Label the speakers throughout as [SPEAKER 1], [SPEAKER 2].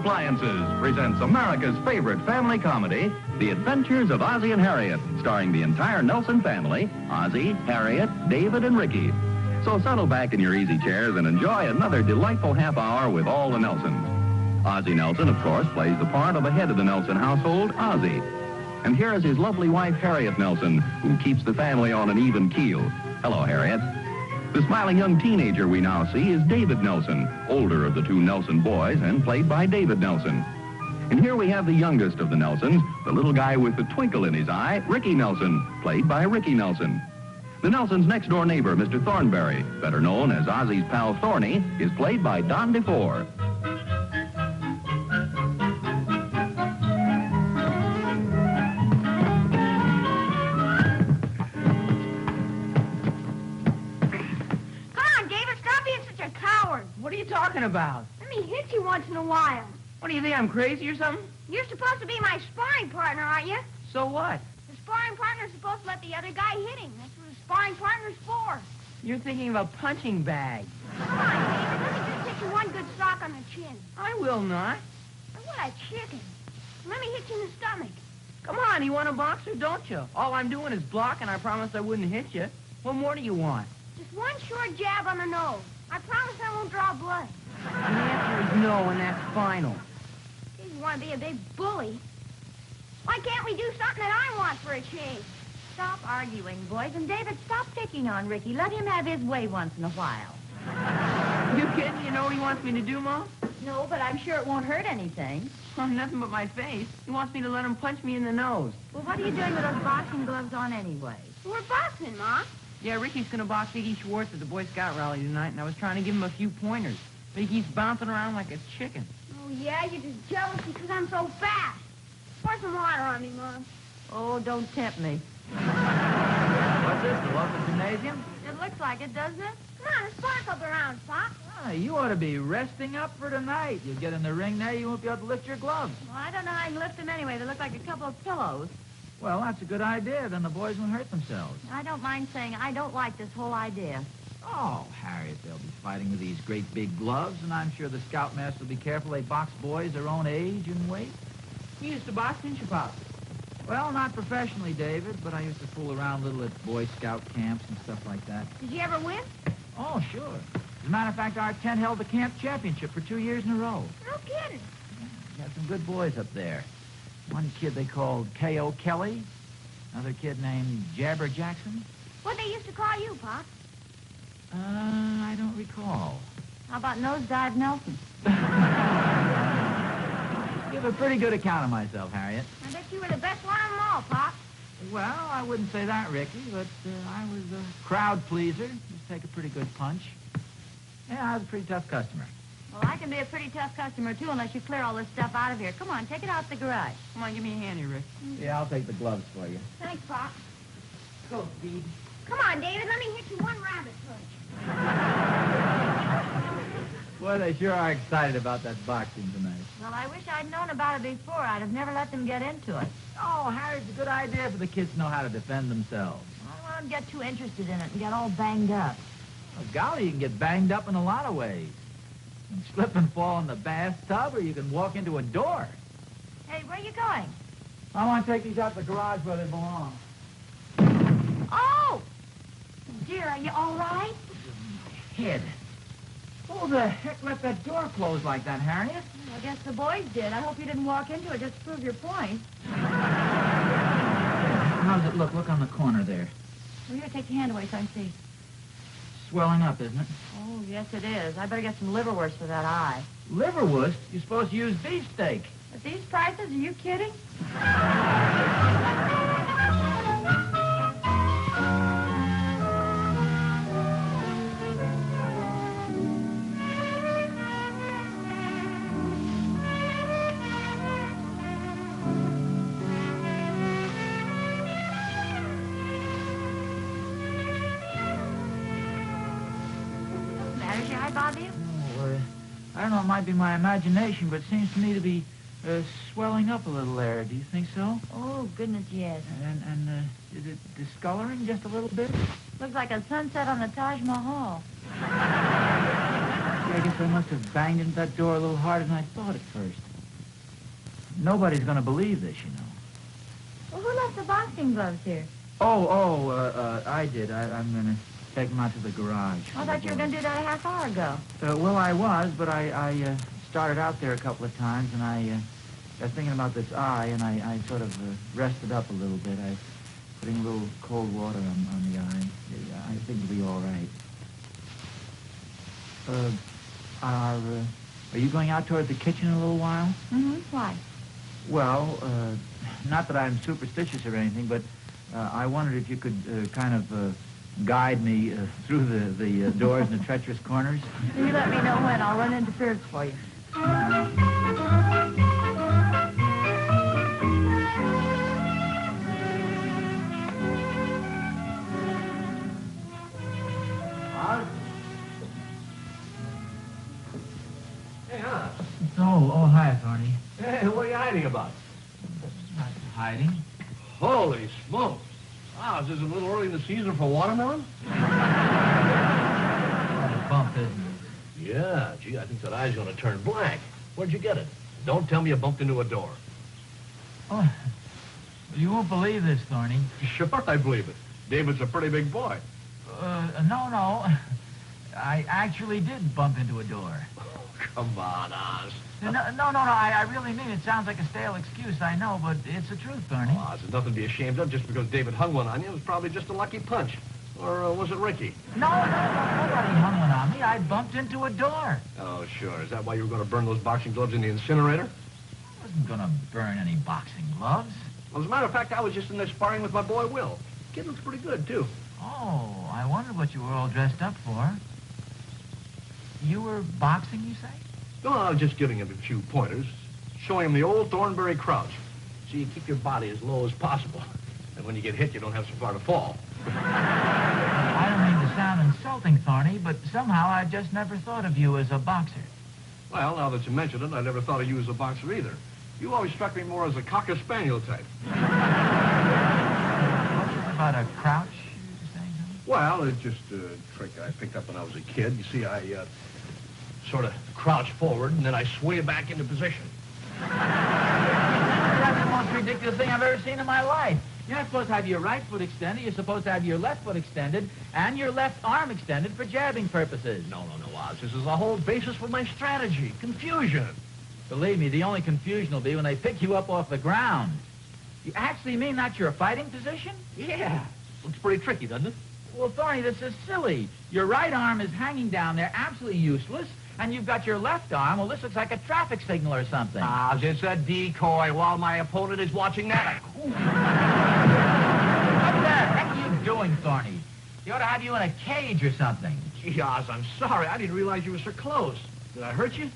[SPEAKER 1] Appliances presents America's favorite family comedy, The Adventures of Ozzie and Harriet, starring the entire Nelson family, Ozzie, Harriet, David, and Ricky. So settle back in your easy chairs and enjoy another delightful half hour with all the Nelsons. Ozzie Nelson, of course, plays the part of the head of the Nelson household, Ozzie. And here is his lovely wife, Harriet Nelson, who keeps the family on an even keel. Hello, Harriet. The smiling young teenager we now see is David Nelson, older of the two Nelson boys and played by David Nelson. And here we have the youngest of the Nelsons, the little guy with the twinkle in his eye, Ricky Nelson, played by Ricky Nelson. The Nelsons' next-door neighbor, Mr. Thornberry, better known as Ozzie's pal Thorny, is played by DeFore.
[SPEAKER 2] What are you talking about?
[SPEAKER 3] Let me hit you once in a while.
[SPEAKER 2] What do you think, I'm crazy or something?
[SPEAKER 3] You're supposed to be my sparring partner, aren't you?
[SPEAKER 2] So what?
[SPEAKER 3] The sparring partner's supposed to let the other guy hit him. That's what a sparring partner's for.
[SPEAKER 2] You're thinking of a punching bag.
[SPEAKER 3] Come on, David. Let me just hit you one good sock on the chin.
[SPEAKER 2] I will not.
[SPEAKER 3] What a chicken. Let me hit you in the stomach.
[SPEAKER 2] Come on, you want a boxer, don't you? All I'm doing is block, and I promised I wouldn't hit you. What more do you want?
[SPEAKER 3] Just one short jab on the nose. I promise I won't draw blood.
[SPEAKER 2] And the answer is no, and that's final.
[SPEAKER 3] You want to be a big bully. Why can't we do something that I want for a change?
[SPEAKER 4] Stop arguing, boys, and David, stop picking on Ricky. Let him have his way once in a while.
[SPEAKER 2] You kidding? You know what he wants me to do, Mom?
[SPEAKER 4] No, but I'm sure it won't hurt anything.
[SPEAKER 2] Oh, nothing but my face. He wants me to let him punch me in the nose.
[SPEAKER 4] Well, what are you doing with those boxing gloves on anyway?
[SPEAKER 3] We're boxing, Mom.
[SPEAKER 2] Yeah, Ricky's going to box Iggy Schwartz at the Boy Scout rally tonight, and I was trying to give him a few pointers. But he keeps bouncing around like a chicken.
[SPEAKER 3] Oh, yeah? You're just jealous because I'm so fast. Pour some water on me, Mom.
[SPEAKER 4] Oh, don't tempt me.
[SPEAKER 5] What's this, the local gymnasium?
[SPEAKER 4] It looks like it, doesn't it?
[SPEAKER 3] Come on, sparkle around, Pop.
[SPEAKER 5] Ah, you ought to be resting up for tonight. You'll get in the ring now, you won't be able to lift your gloves.
[SPEAKER 4] Well, I don't know how I can lift them anyway. They look like a couple of pillows.
[SPEAKER 5] Well, that's a good idea. Then the boys won't hurt themselves.
[SPEAKER 4] I don't mind saying I don't like this whole idea.
[SPEAKER 5] Oh, Harriet, they'll be fighting with these great big gloves, and I'm sure the scoutmaster will be careful they box boys their own age and weight.
[SPEAKER 2] You used to box, didn't you, Pop?
[SPEAKER 5] Well, not professionally, David, but I used to fool around a little at Boy Scout camps and stuff like that.
[SPEAKER 3] Did you ever win?
[SPEAKER 5] Oh, sure. As a matter of fact, our tent held the camp championship for 2 years in a row.
[SPEAKER 3] No kidding.
[SPEAKER 5] We had some good boys up there. One kid they called K.O. Kelly. Another kid named Jabber Jackson.
[SPEAKER 3] What they used to call you, Pop?
[SPEAKER 5] I don't recall.
[SPEAKER 4] How about Nosedive Nelson?
[SPEAKER 5] Give a pretty good account of myself, Harriet.
[SPEAKER 3] I bet you were the best one of them all, Pop.
[SPEAKER 5] Well, I wouldn't say that, Ricky, but I was a crowd pleaser. Just take a pretty good punch. Yeah, I was a pretty tough customer.
[SPEAKER 4] Well, I can be a pretty tough customer, too, unless you clear all this stuff out of here. Come on, take it out the garage.
[SPEAKER 2] Come on, give me a hand here, Rick.
[SPEAKER 5] Yeah, I'll take the gloves for you.
[SPEAKER 3] Thanks, Pop.
[SPEAKER 2] Go, Speed.
[SPEAKER 3] Come on, David. Let me hit you one rabbit punch.
[SPEAKER 5] Boy, they sure are excited about that boxing tonight.
[SPEAKER 4] Well, I wish I'd known about it before. I'd have never let them get into it.
[SPEAKER 5] Oh, Harry, it's a good idea for the kids to know how to defend themselves.
[SPEAKER 4] I don't want to get too interested in it and get all banged up.
[SPEAKER 5] Well, golly, you can get banged up in a lot of ways. You can slip and fall in the bathtub, or you can walk into a door.
[SPEAKER 4] Hey, where are you going?
[SPEAKER 5] I want to take these out the garage where they belong.
[SPEAKER 4] Oh! Dear, are you all right?
[SPEAKER 5] Head. Who the heck let that door close like that, Harriet?
[SPEAKER 4] I guess the boys did. I hope you didn't walk into it just to prove your point.
[SPEAKER 5] How does it look? Look on the corner there.
[SPEAKER 4] Well, here, take your hand away so I can see.
[SPEAKER 5] Swelling up, isn't it?
[SPEAKER 4] Oh, yes, it is. I better get some liverwurst for that eye.
[SPEAKER 5] Liverwurst? You're supposed to use beefsteak.
[SPEAKER 4] At these prices, are you kidding? Bother you?
[SPEAKER 5] Oh, I don't know, it might be my imagination, but it seems to me to be swelling up a little there. Do you think so?
[SPEAKER 4] Oh, goodness, yes.
[SPEAKER 5] And is it discoloring just a little bit?
[SPEAKER 4] Looks like a sunset on the Taj Mahal.
[SPEAKER 5] Yeah, I guess I must have banged into that door a little harder than I thought at first. nobody's going to believe this, you know.
[SPEAKER 4] Well, who left the boxing gloves here?
[SPEAKER 5] I did. I'm going to take them out to the garage.
[SPEAKER 4] I thought you were going to do that a half hour ago.
[SPEAKER 5] Well, I was, but I started out there a couple of times, and I was thinking about this eye, and I sort of rested up a little bit. I putting a little cold water on the eye. I think it'll be all right. Are you going out toward the kitchen in a little while?
[SPEAKER 4] Mm-hmm. Why?
[SPEAKER 5] Well, not that I'm superstitious or anything, but I wondered if you could kind of guide me through the doors and the treacherous corners.
[SPEAKER 4] You let me know when. I'll run interference for you.
[SPEAKER 6] Hey, huh?
[SPEAKER 5] Oh, hi, Thorny.
[SPEAKER 6] Hey, what are you hiding about?
[SPEAKER 5] Not hiding.
[SPEAKER 6] Holy smokes. Wow, is this a little early in the season for watermelon?
[SPEAKER 5] What a bump, isn't it?
[SPEAKER 6] Yeah, gee, I think that eye's gonna turn black. Where'd you get it? Don't tell me you bumped into a door.
[SPEAKER 5] Oh, you won't believe this, Thorny.
[SPEAKER 6] Sure, I believe it. David's a pretty big boy.
[SPEAKER 5] No. I actually did bump into a door.
[SPEAKER 6] Oh, come on, Oz.
[SPEAKER 5] No, I really mean it. Sounds like a stale excuse, I know, but it's the truth, Thorny.
[SPEAKER 6] Oh, Oz, there's nothing to be ashamed of just because David hung one on you. It was probably just a lucky punch. Or was it Ricky?
[SPEAKER 5] No, nobody hung one on me. I bumped into a door.
[SPEAKER 6] Oh, sure. Is that why you were going to burn those boxing gloves in the incinerator?
[SPEAKER 5] I wasn't going to burn any boxing gloves.
[SPEAKER 6] Well, as a matter of fact, I was just in there sparring with my boy, Will. Kid looks pretty good, too.
[SPEAKER 5] Oh, I wondered what you were all dressed up for. You were boxing, you say?
[SPEAKER 6] No, I was just giving him a few pointers. Showing him the old Thornberry crouch. So you keep your body as low as possible. And when you get hit, you don't have so far to fall.
[SPEAKER 5] I don't mean to sound insulting, Thorny, but somehow I just never thought of you as a boxer.
[SPEAKER 6] Well, now that you mention it, I never thought of you as a boxer either. You always struck me more as a cocker spaniel type.
[SPEAKER 5] What was it about a crouch, you were saying something?
[SPEAKER 6] Well, it's just a trick I picked up when I was a kid. You see, I sort of crouch forward, and then I sway back into position.
[SPEAKER 5] That's the most ridiculous thing I've ever seen in my life. You're not supposed to have your right foot extended. You're supposed to have your left foot extended and your left arm extended for jabbing purposes.
[SPEAKER 6] No, Oz. This is the whole basis for my strategy. Confusion.
[SPEAKER 5] Believe me, the only confusion will be when they pick you up off the ground. You actually mean that's your fighting position?
[SPEAKER 6] Yeah. Looks pretty tricky, doesn't it?
[SPEAKER 5] Well, Thorny, this is silly. Your right arm is hanging down there, absolutely useless, and you've got your left arm. Well, this looks like a traffic signal or something.
[SPEAKER 6] Oz, it's a decoy while my opponent is watching that.
[SPEAKER 5] What the heck are you doing, Thorny? They ought to have you in a cage or something.
[SPEAKER 6] Gee, Oz, I'm sorry. I didn't realize you were so close. Did I hurt you?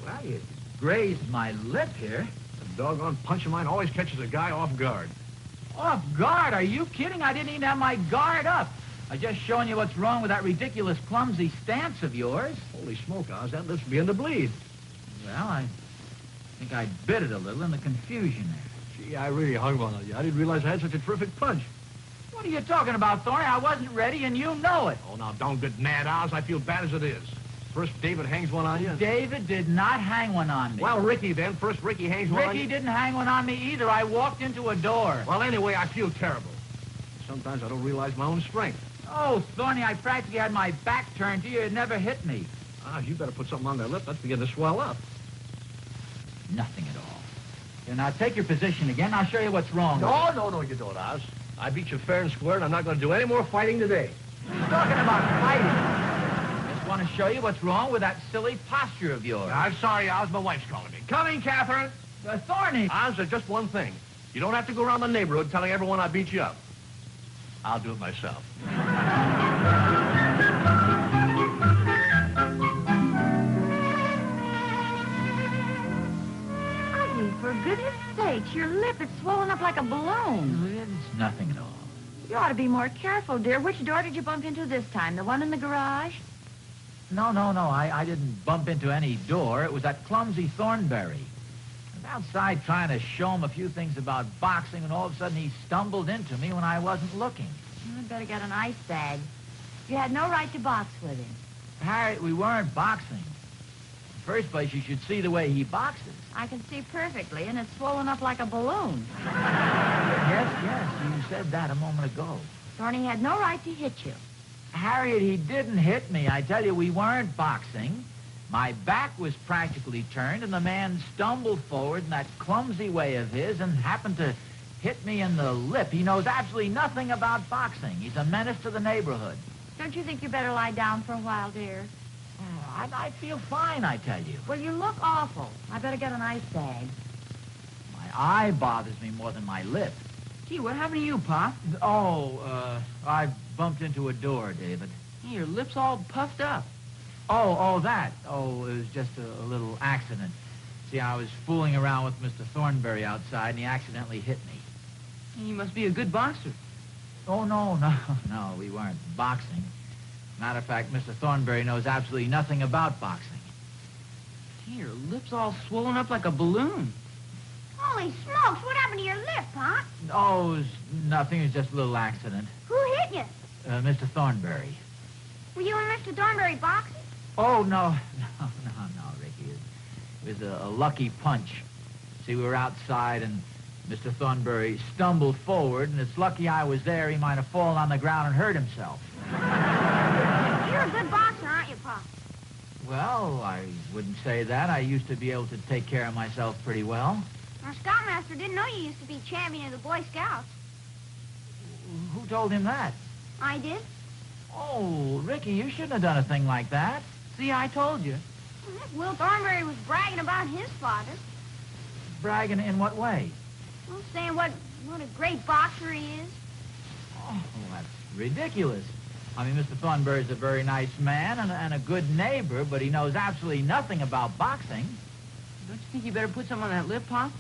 [SPEAKER 5] Well, you grazed my lip here.
[SPEAKER 6] The doggone punch of mine always catches a guy off guard.
[SPEAKER 5] Off guard? Are you kidding? I didn't even have my guard up. I'm just showing you what's wrong with that ridiculous, clumsy stance of yours.
[SPEAKER 6] Holy smoke, Oz, that lip's beginning to bleed.
[SPEAKER 5] Well, I think I bit it a little in the confusion there.
[SPEAKER 6] Gee, I really hung one on you. I didn't realize I had such a terrific punch.
[SPEAKER 5] What are you talking about, Thorny? I wasn't ready, and you know it.
[SPEAKER 6] Oh, now, don't get mad, Oz. I feel bad as it is. First, David hangs one on you.
[SPEAKER 5] David did not hang one on me.
[SPEAKER 6] Well, Ricky, then. First, Ricky hangs one on you.
[SPEAKER 5] Ricky didn't hang one on me either. I walked into a door.
[SPEAKER 6] Well, anyway, I feel terrible. Sometimes I don't realize my own strength.
[SPEAKER 5] Oh, Thorny, I practically had my back turned to you. It never hit me.
[SPEAKER 6] Oz, you better put something on that lip. That's beginning to swell up.
[SPEAKER 5] Nothing at all. Here, now, take your position again. I'll show you what's wrong.
[SPEAKER 6] No, you don't, Oz. I beat you fair and square, and I'm not going to do any more fighting today.
[SPEAKER 5] What are you talking about fighting? I just want to show you what's wrong with that silly posture of yours.
[SPEAKER 6] I'm sorry, Oz. My wife's calling me. Coming, Catherine.
[SPEAKER 5] Thorny.
[SPEAKER 6] Oz, there's just one thing. You don't have to go around the neighborhood telling everyone I beat you up. I'll do it myself.
[SPEAKER 4] For goodness sakes, your lip is swollen up like a balloon.
[SPEAKER 5] It's nothing at all.
[SPEAKER 4] You ought to be more careful, dear. Which door did you bump into this time? The one in the garage?
[SPEAKER 5] No. I didn't bump into any door. It was that clumsy Thornberry. I was outside trying to show him a few things about boxing, and all of a sudden he stumbled into me when I wasn't looking.
[SPEAKER 4] You'd better get an ice bag. You had no right to box with him.
[SPEAKER 5] Harriet, we weren't boxing. First place, you should see the way he boxes.
[SPEAKER 4] I can see perfectly, and it's swollen up like a balloon.
[SPEAKER 5] Yes, you said that a moment ago.
[SPEAKER 4] Thorny had no right to hit you.
[SPEAKER 5] Harriet, he didn't hit me. I tell you, we weren't boxing. My back was practically turned, and the man stumbled forward in that clumsy way of his and happened to hit me in the lip. He knows absolutely nothing about boxing. He's a menace to the neighborhood.
[SPEAKER 4] Don't you think you better lie down for a while, dear?
[SPEAKER 5] I feel fine, I tell you.
[SPEAKER 4] Well, you look awful. I better get an ice bag.
[SPEAKER 5] My eye bothers me more than my lip.
[SPEAKER 2] Gee, what happened to you, Pop?
[SPEAKER 5] I bumped into a door, David.
[SPEAKER 2] Hey, your lip's all puffed up.
[SPEAKER 5] That. It was just a little accident. See, I was fooling around with Mr. Thornberry outside, and he accidentally hit me.
[SPEAKER 2] Hey, you must be a good boxer.
[SPEAKER 5] Oh, no, we weren't boxing. Matter of fact, Mr. Thornberry knows absolutely nothing about boxing.
[SPEAKER 2] Gee, your lip's all swollen up like a balloon.
[SPEAKER 3] Holy smokes, what happened to your lip, Pop?
[SPEAKER 5] Oh, it was nothing. It was just a little accident.
[SPEAKER 3] Who hit you?
[SPEAKER 5] Mr. Thornberry.
[SPEAKER 3] Were you and Mr. Thornberry boxing?
[SPEAKER 5] Oh, no, Ricky. It was a lucky punch. See, we were outside, and Mr. Thornberry stumbled forward, and it's lucky I was there. He might have fallen on the ground and hurt himself.
[SPEAKER 3] You're a good boxer, aren't you, Pop?
[SPEAKER 5] Well, I wouldn't say that. I used to be able to take care of myself pretty well.
[SPEAKER 3] Our scoutmaster didn't know you used to be champion of the Boy Scouts.
[SPEAKER 5] Who told him that?
[SPEAKER 3] I did.
[SPEAKER 5] Oh, Ricky, you shouldn't have done a thing like that.
[SPEAKER 2] See, I told you.
[SPEAKER 3] Will Thornberry was bragging about his father.
[SPEAKER 5] Bragging in what way?
[SPEAKER 3] Well, saying what a great boxer he is.
[SPEAKER 5] Oh, that's ridiculous. I mean, Mr. Thornberry's a very nice man and a good neighbor, but he knows absolutely nothing about boxing.
[SPEAKER 2] Don't you think you better put some on that lip, Pop?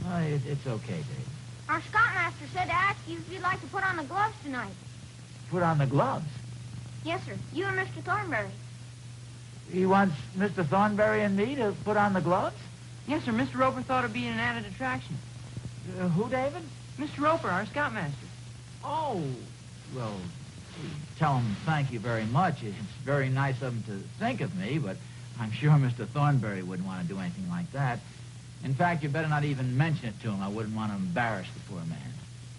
[SPEAKER 5] It's okay, Dave.
[SPEAKER 3] Our scoutmaster said to ask you if you'd like to put on the gloves tonight.
[SPEAKER 5] Put on the gloves?
[SPEAKER 3] Yes, sir. You and Mr. Thornberry.
[SPEAKER 5] He wants Mr. Thornberry and me to put on the gloves?
[SPEAKER 2] Yes, sir. Mr. Roper thought it'd be an added attraction.
[SPEAKER 5] Who, David?
[SPEAKER 2] Mr. Roper, our scoutmaster.
[SPEAKER 5] Oh, well, tell him thank you very much. It's very nice of him to think of me, but I'm sure Mr. Thornberry wouldn't want to do anything like that. In fact, you better not even mention it to him. I wouldn't want to embarrass the poor man.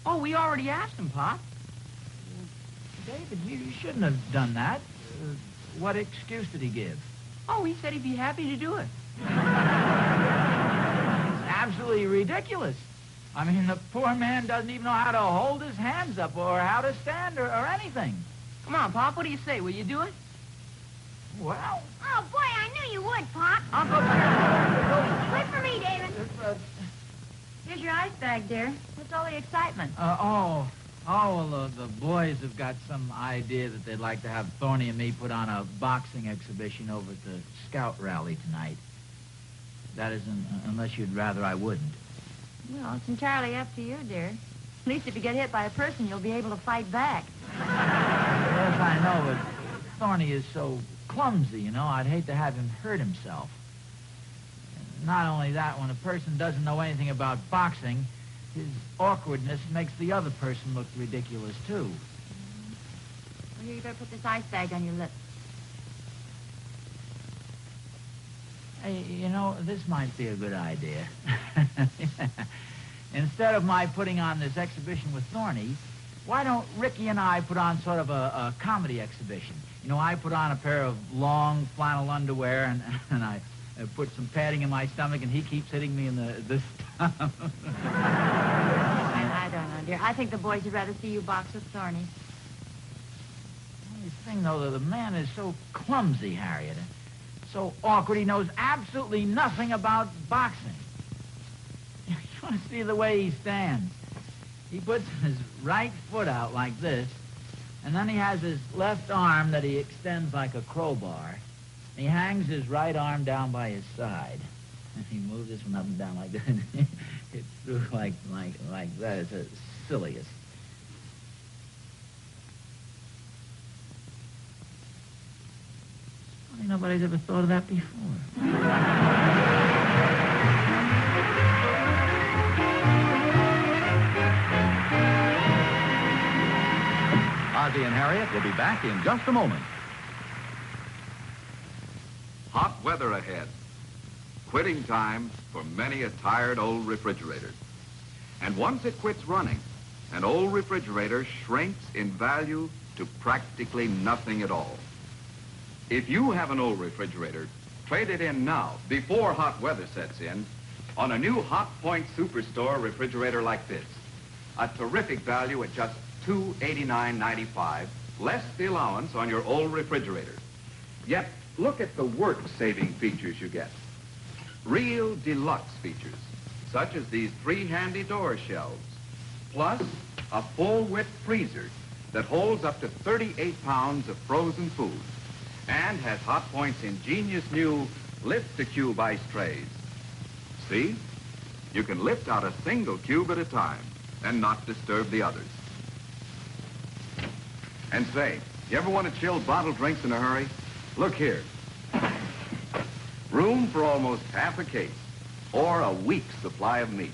[SPEAKER 2] Oh, we already asked him, Pop.
[SPEAKER 5] David, you shouldn't have done that. What excuse did he give?
[SPEAKER 2] Oh, he said he'd be happy to do it.
[SPEAKER 5] It's absolutely ridiculous. I mean, the poor man doesn't even know how to hold his hands up or how to stand or anything.
[SPEAKER 2] Come on, Pop, what do you say? Will you do it?
[SPEAKER 5] Well...
[SPEAKER 3] Oh, boy, I knew you would, Pop.
[SPEAKER 2] I'll go
[SPEAKER 3] Wait for me, David.
[SPEAKER 4] Here's your ice bag, dear. What's all the excitement?
[SPEAKER 5] The boys have got some idea that they'd like to have Thorny and me put on a boxing exhibition over at the Scout rally tonight. That is, unless you'd rather I wouldn't.
[SPEAKER 4] Well, it's entirely up to you, dear. At least if you get hit by a person, you'll be able to fight back.
[SPEAKER 5] Yes, I know, but Thorny is so clumsy, you know. I'd hate to have him hurt himself. Not only that, when a person doesn't know anything about boxing, his awkwardness makes the other person look ridiculous, too.
[SPEAKER 4] Well, here, you better put this ice bag on your lip.
[SPEAKER 5] Hey, you know, this might be a good idea. Instead of my putting on this exhibition with Thorny, why don't Ricky and I put on sort of a comedy exhibition? You know, I put on a pair of long flannel underwear, and I put some padding in my stomach, and he keeps hitting me in the stomach.
[SPEAKER 4] I don't know, dear. I think the boys would rather see you box with Thorny.
[SPEAKER 5] The thing, though, the man is so clumsy, Harriet. So awkward, he knows absolutely nothing about boxing. You want to see the way he stands. He puts his right foot out like this, and then he has his left arm that he extends like a crowbar. He hangs his right arm down by his side. And he moves this one up and down like that. It's through like that. It's the silliest. Funny nobody's ever thought of that before.
[SPEAKER 1] Ozzie and Harriet will be back in just a moment.
[SPEAKER 7] Hot weather ahead. quitting time for many a tired old refrigerator. And once it quits running, an old refrigerator shrinks in value to practically nothing at all. If you have an old refrigerator, trade it in now, before hot weather sets in, on a new Hot Point Superstore refrigerator like this. A terrific value at just $289.95, less the allowance on your old refrigerator. Yet, look at the work-saving features you get. Real deluxe features, such as these 3 handy door shelves, plus a full-width freezer that holds up to 38 pounds of frozen food and has Hot Point's ingenious new lift-to-cube ice trays. See? You can lift out a single cube at a time and not disturb the others. And say, you ever want to chill bottled drinks in a hurry? Look here. Room for almost half a case, or a week's supply of meat.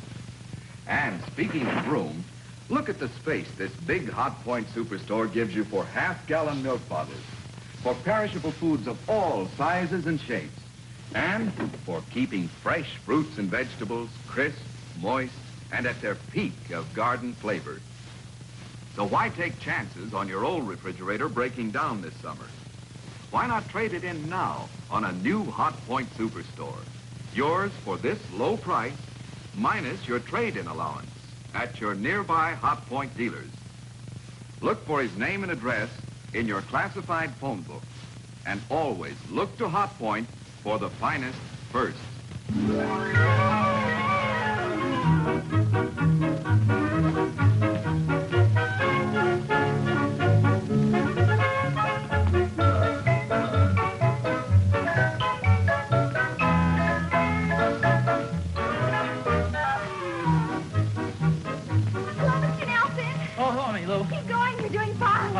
[SPEAKER 7] And speaking of room, look at the space this big Hot Point Superstore gives you for half-gallon milk bottles, for perishable foods of all sizes and shapes, and for keeping fresh fruits and vegetables crisp, moist, and at their peak of garden flavor. So why take chances on your old refrigerator breaking down this summer? Why not trade it in now on a new Hot Point Superstore? Yours for this low price, minus your trade-in allowance at your nearby Hot Point dealers. Look for his name and address in your classified phone book. And always look to Hot Point for the finest first.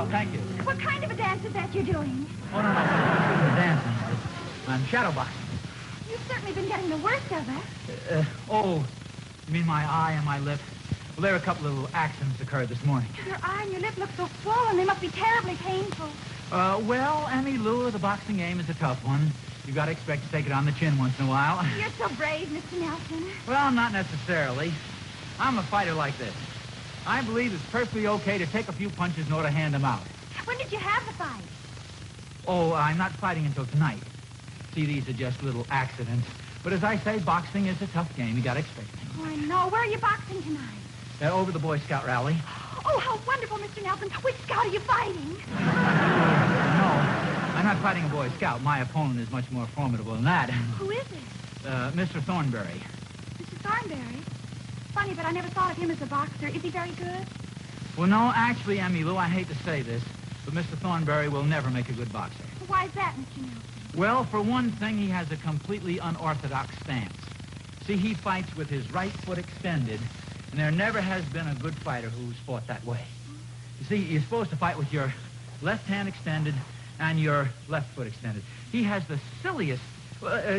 [SPEAKER 2] Thank you.
[SPEAKER 3] What kind of a dance is that you're doing?
[SPEAKER 2] Oh, no, no, dancing. I'm shadowboxing.
[SPEAKER 3] You've certainly been getting the worst of it.
[SPEAKER 2] You mean my eye and my lip? Well, there are a couple of little accidents occurred this morning.
[SPEAKER 3] Your eye and your lip look so swollen. They must be terribly painful.
[SPEAKER 2] Well, Emmy Lou, the boxing game is a tough one. You've got to expect to take it on the chin once in a while.
[SPEAKER 3] You're so brave, Mr. Nelson.
[SPEAKER 2] Well, not necessarily. I'm a fighter like this. I believe it's perfectly okay to take a few punches in order to hand them out.
[SPEAKER 3] When did you have the fight?
[SPEAKER 2] Oh, I'm not fighting until tonight. See, these are just little accidents. But as I say, boxing is a tough game. You got to expect it.
[SPEAKER 3] Oh, I know. Where are you boxing tonight?
[SPEAKER 2] Over the Boy Scout rally.
[SPEAKER 3] Oh, how wonderful, Mr. Nelson. Which scout are you fighting?
[SPEAKER 2] No, I'm not fighting a Boy Scout. My opponent is much more formidable than that.
[SPEAKER 3] Who is it?
[SPEAKER 2] Mr. Thornberry.
[SPEAKER 3] Mr. Thornberry? Funny, but I never thought of him as a boxer. Is he very good?
[SPEAKER 2] Well, no, actually, Emmy Lou, I hate to say this, but Mr. Thornberry will never make a good boxer.
[SPEAKER 3] Why is that, Mr. Nelson?
[SPEAKER 2] Well, for one thing, he has a completely unorthodox stance. See, he fights with his right foot extended, and there never has been a good fighter who's fought that way. You see, you're supposed to fight with your left hand extended and your left foot extended. He has the silliest...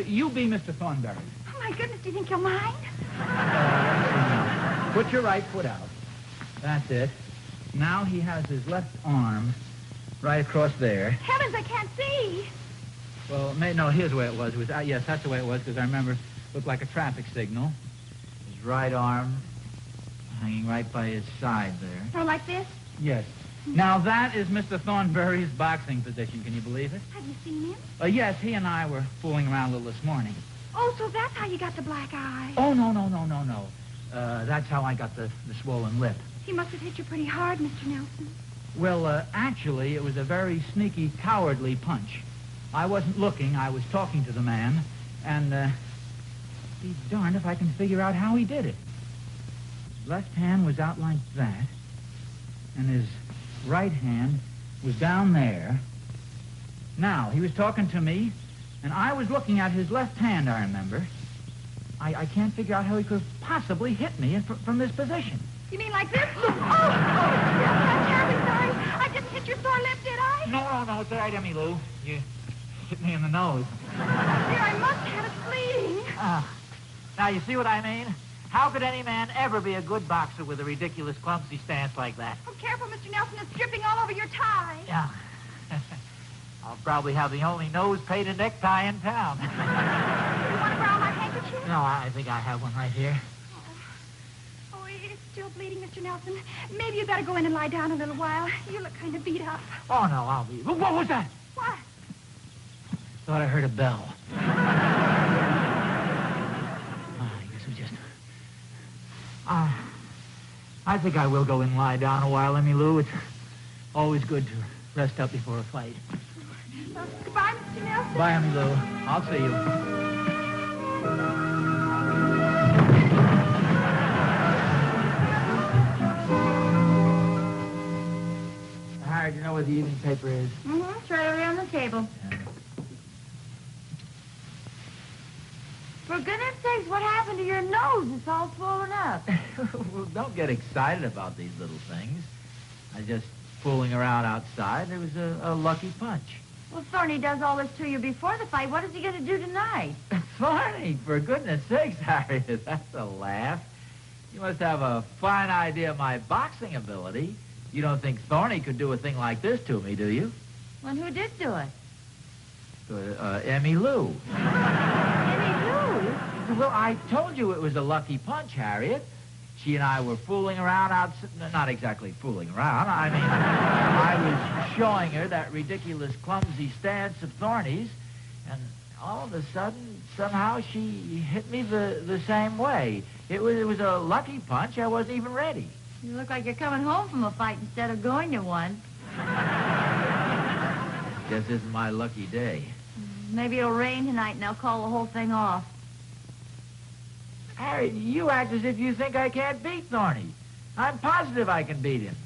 [SPEAKER 2] you be Mr. Thornberry.
[SPEAKER 3] Oh, my goodness, do you think you'll mind?
[SPEAKER 2] Put your right foot out. That's it. Now he has his left arm right across there.
[SPEAKER 3] Heavens, I can't see.
[SPEAKER 2] Well, no, here's the way it was. Yes, that's the way it was, because I remember it looked like a traffic signal. His right arm hanging right by his side there.
[SPEAKER 3] Oh, like this?
[SPEAKER 2] Yes. Now, that is Mr. Thornberry's boxing position. Can you believe it?
[SPEAKER 3] Have you seen him?
[SPEAKER 2] Yes, he and I were fooling around a little this morning.
[SPEAKER 3] Oh, so that's how you got the black eye.
[SPEAKER 2] Oh, no. That's how I got the swollen lip.
[SPEAKER 3] He must have hit you pretty hard, Mr. Nelson.
[SPEAKER 2] Well, actually, it was a very sneaky, cowardly punch. I wasn't looking. I was talking to the man, and be darned if I can figure out how he did it. His left hand was out like that, and his right hand was down there. Now, he was talking to me, and I was looking at his left hand, I remember. I can't figure out how he could have possibly hit me from this position.
[SPEAKER 3] You mean like this? Oh, I'm terribly sorry. I didn't hit your sore lip, did I?
[SPEAKER 2] No, it's all right, Emmy Lou. You hit me in the nose.
[SPEAKER 3] Dear, I must have it bleeding.
[SPEAKER 2] Now, you see what I mean? How could any man ever be a good boxer with a ridiculous, clumsy stance like that?
[SPEAKER 3] Oh, careful, Mr. Nelson. It's dripping all over your tie.
[SPEAKER 2] Yeah. I'll probably have the only nose-painted necktie in town.
[SPEAKER 3] You want to borrow my handkerchief?
[SPEAKER 2] No, I think I have one right here.
[SPEAKER 3] Oh, it's still bleeding, Mr. Nelson. Maybe you better go in and lie down a little while. You look kind of beat up.
[SPEAKER 2] Oh, no, I'll be... What was that?
[SPEAKER 3] What?
[SPEAKER 2] Thought I heard a bell. I guess we just... I think I will go in and lie down a while, Emmy Lou. It's always good to rest up before a fight.
[SPEAKER 3] Goodbye, Mr. Nelson.
[SPEAKER 2] Bye, Emmy Lou. I'll see you. Harry, do you know where the evening paper is?
[SPEAKER 4] Mm-hmm. It's right over on the table.
[SPEAKER 2] Yeah.
[SPEAKER 4] For goodness sakes, what happened to your nose? It's all swollen up.
[SPEAKER 2] Well, don't get excited about these little things. I was just fooling around outside. There was a lucky punch.
[SPEAKER 4] Well, Thorny does all this to you before the fight. What is he going to do tonight?
[SPEAKER 2] Thorny, for goodness sakes, Harriet, that's a laugh. You must have a fine idea of my boxing ability. You don't think Thorny could do a thing like this to me, do you?
[SPEAKER 4] Well, who did do it?
[SPEAKER 2] Emmy Lou.
[SPEAKER 4] Emmy Lou?
[SPEAKER 2] Well, I told you it was a lucky punch, Harriet. She and I were fooling around outside. Not exactly fooling around. I mean, I was showing her that ridiculous, clumsy stance of Thorny's, and all of a sudden, somehow she hit me the same way. It was a lucky punch. I wasn't even ready.
[SPEAKER 4] You look like you're coming home from a fight instead of going to one.
[SPEAKER 2] Guess this is my lucky day.
[SPEAKER 4] Maybe it'll rain tonight and they'll call the whole thing off.
[SPEAKER 2] Harry, you act as if you think I can't beat Thorny. I'm positive I can beat him.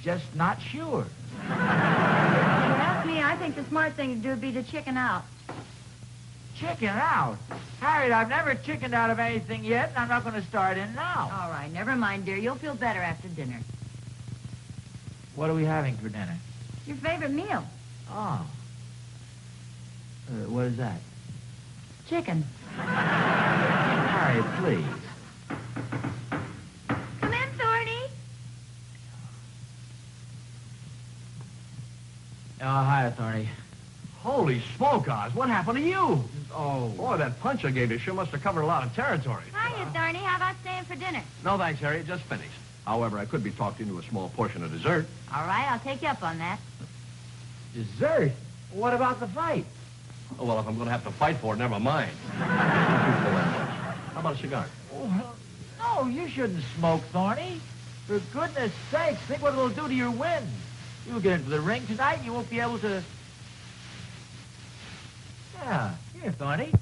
[SPEAKER 2] Just not sure.
[SPEAKER 4] If you ask me, I think the smart thing to do would be to chicken out.
[SPEAKER 2] Chicken out? Harriet, I've never chickened out of anything yet, and I'm not going to start in now.
[SPEAKER 4] All right, never mind, dear. You'll feel better after dinner.
[SPEAKER 2] What are we having for dinner?
[SPEAKER 4] Your favorite meal.
[SPEAKER 2] Oh. What is that?
[SPEAKER 4] Chicken.
[SPEAKER 2] Harriet, please.
[SPEAKER 3] Come in, Thorny.
[SPEAKER 2] Oh, hi, Thorny.
[SPEAKER 6] Holy smoke, Oz. What happened to you?
[SPEAKER 2] Oh.
[SPEAKER 6] Boy, that punch I gave you sure must have covered a lot of territory.
[SPEAKER 3] Hiya, Thorny. How about staying for dinner?
[SPEAKER 6] No, thanks, Harriet. Just finished. However, I could be talked into a small portion of dessert.
[SPEAKER 4] All right, I'll take you up on that.
[SPEAKER 2] Dessert? What about the fight?
[SPEAKER 6] Oh, well, if I'm going to have to fight for it, never mind. How about a cigar?
[SPEAKER 2] Oh, no, you shouldn't smoke, Thorny. For goodness sakes, think what it'll do to your wind. You'll get into the ring tonight and you won't be able to... Yeah, here, Thorny.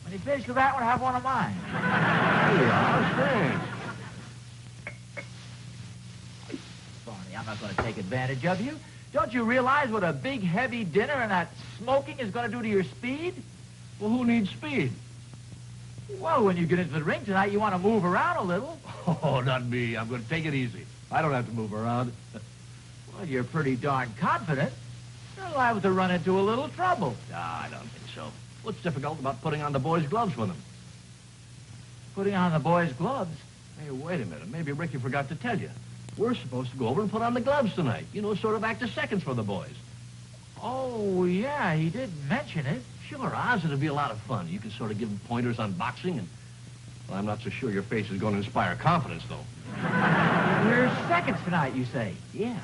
[SPEAKER 2] When you finish with that one, have one of mine.
[SPEAKER 6] Hey, Oz, thanks.
[SPEAKER 2] Thorny, I'm not going to take advantage of you. Don't you realize what a big, heavy dinner and that smoking is going to do to your speed?
[SPEAKER 6] Well, who needs speed?
[SPEAKER 2] Well, when you get into the ring tonight, you want to move around a little.
[SPEAKER 6] Oh, not me. I'm going to take it easy. I don't have to move around.
[SPEAKER 2] Well, you're pretty darn confident. You're liable to run into a little trouble.
[SPEAKER 6] I don't think so. What's difficult about putting on the boys' gloves for them?
[SPEAKER 2] Putting on the boys' gloves?
[SPEAKER 6] Hey, wait a minute. Maybe Ricky forgot to tell you. We're supposed to go over and put on the gloves tonight. You know, sort of act as seconds for the boys.
[SPEAKER 2] Oh, yeah, he did mention it.
[SPEAKER 6] Sure, Oz, it'll be a lot of fun. You can sort of give them pointers on boxing, and... Well, I'm not so sure your face is going to inspire confidence, though.
[SPEAKER 2] We're seconds tonight, you say?
[SPEAKER 6] Yeah,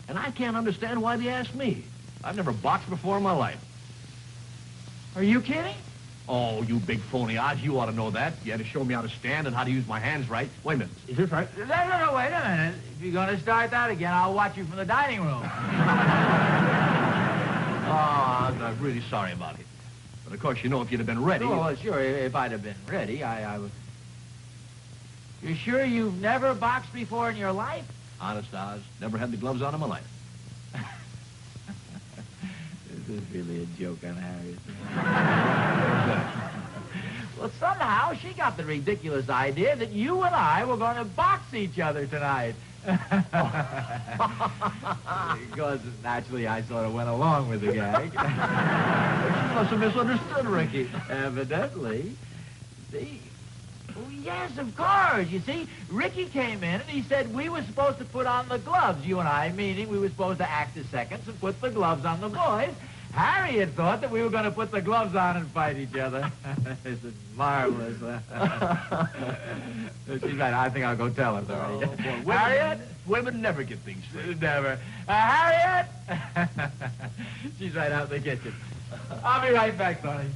[SPEAKER 6] and I can't understand why they asked me. I've never boxed before in my life.
[SPEAKER 2] Are you kidding?
[SPEAKER 6] Oh, you big phony, Oz, you ought to know that. You had to show me how to stand and how to use my hands right. Wait a minute, is this right?
[SPEAKER 2] No, wait a minute. If you're going to start that again, I'll watch you from the dining room.
[SPEAKER 6] Oh, I'm really sorry about it. But, of course, you know, if you'd have been ready...
[SPEAKER 2] Oh, well, sure, if I'd have been ready, I would... You sure you've never boxed before in your life?
[SPEAKER 6] Honest, Oz, never had the gloves on in my life.
[SPEAKER 2] This is really a joke on Harriet. Well, somehow she got the ridiculous idea that you and I were going to box each other tonight. Because naturally I sort of went along with the gag.
[SPEAKER 6] She must have misunderstood, Ricky.
[SPEAKER 2] Evidently. See? Oh, yes, of course. You see, Ricky came in and he said we were supposed to put on the gloves, you and I, meaning we were supposed to act as seconds and put the gloves on the boys. Harriet thought that we were going to put the gloves on and fight each other. This is marvelous. She's right. I think I'll go tell her, Thorny.
[SPEAKER 6] Oh, boy.
[SPEAKER 2] Harriet?
[SPEAKER 6] Women never get things straight.
[SPEAKER 2] Never. Harriet? She's right out in the kitchen. I'll be right back, Thorny.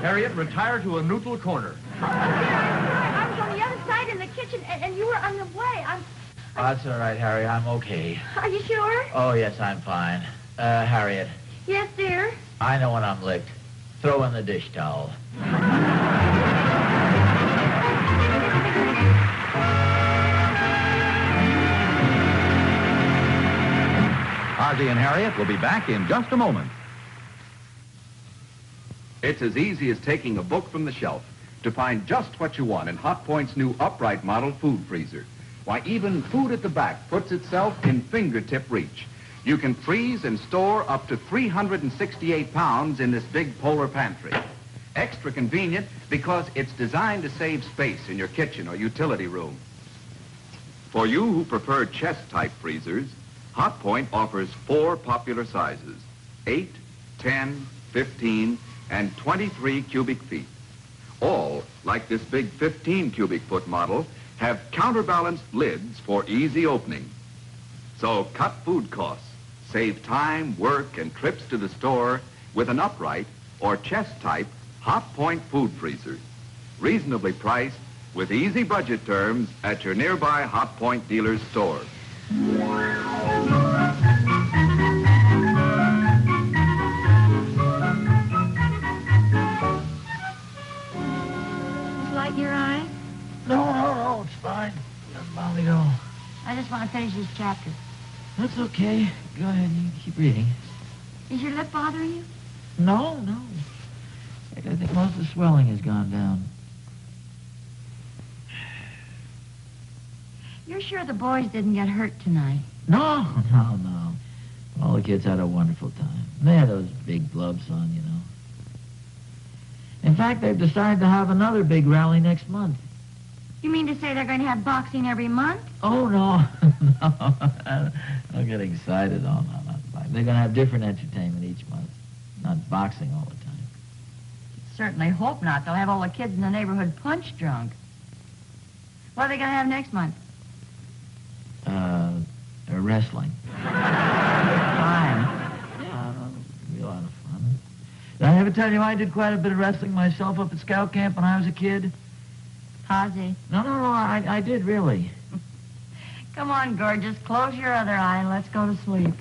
[SPEAKER 6] Harriet, retire to a neutral corner.
[SPEAKER 3] I was on the other side in the kitchen, and you were on the way.
[SPEAKER 5] Oh, that's all right, Harry. I'm okay.
[SPEAKER 3] Are you sure?
[SPEAKER 5] Oh, yes, I'm fine. Harriet,
[SPEAKER 3] Yes, dear.
[SPEAKER 5] I know when I'm licked. Throw in the dish towel.
[SPEAKER 1] Ozzie and Harriet will be back in just a moment.
[SPEAKER 7] It's as easy as taking a book from the shelf to find just what you want in Hot Point's new upright model food freezer. Why, even food at the back puts itself in fingertip reach. You can freeze and store up to 368 pounds in this big polar pantry. Extra convenient because it's designed to save space in your kitchen or utility room. For you who prefer chest-type freezers, Hot Point offers 4 popular sizes: 8, 10, 15, and 23 cubic feet. All, like this big 15 cubic foot model, have counterbalanced lids for easy opening. So cut food costs, save time, work, and trips to the store with an upright or chest-type Hot Point food freezer. Reasonably priced with easy budget terms at your nearby Hot Point dealer's store.
[SPEAKER 4] Light your eye?
[SPEAKER 5] No, it's fine. Doesn't bother me at all.
[SPEAKER 4] I just want to finish this chapter.
[SPEAKER 5] That's okay. Go ahead, you keep reading.
[SPEAKER 4] Is your lip bothering you?
[SPEAKER 5] No. I think most of the swelling has gone down.
[SPEAKER 4] You're sure the boys didn't get hurt tonight?
[SPEAKER 5] No. All the kids had a wonderful time. They had those big gloves on, you know. In fact, they've decided to have another big rally next month.
[SPEAKER 4] You mean to say they're going to have boxing every month?
[SPEAKER 5] Oh, no. Don't get excited. Oh, no, not boxing. They're going to have different entertainment each month. Not boxing all the time.
[SPEAKER 4] Certainly hope not. They'll have all the kids in the neighborhood punch drunk. What are they going to have next month?
[SPEAKER 5] Wrestling.
[SPEAKER 4] Fine.
[SPEAKER 5] Yeah, it'll be a lot of fun. Did I ever tell you I did quite a bit of wrestling myself up at scout camp when I was a kid?
[SPEAKER 4] Ozzie.
[SPEAKER 5] No, I did really.
[SPEAKER 4] Come on, gorgeous. Close your other eye and let's go to sleep.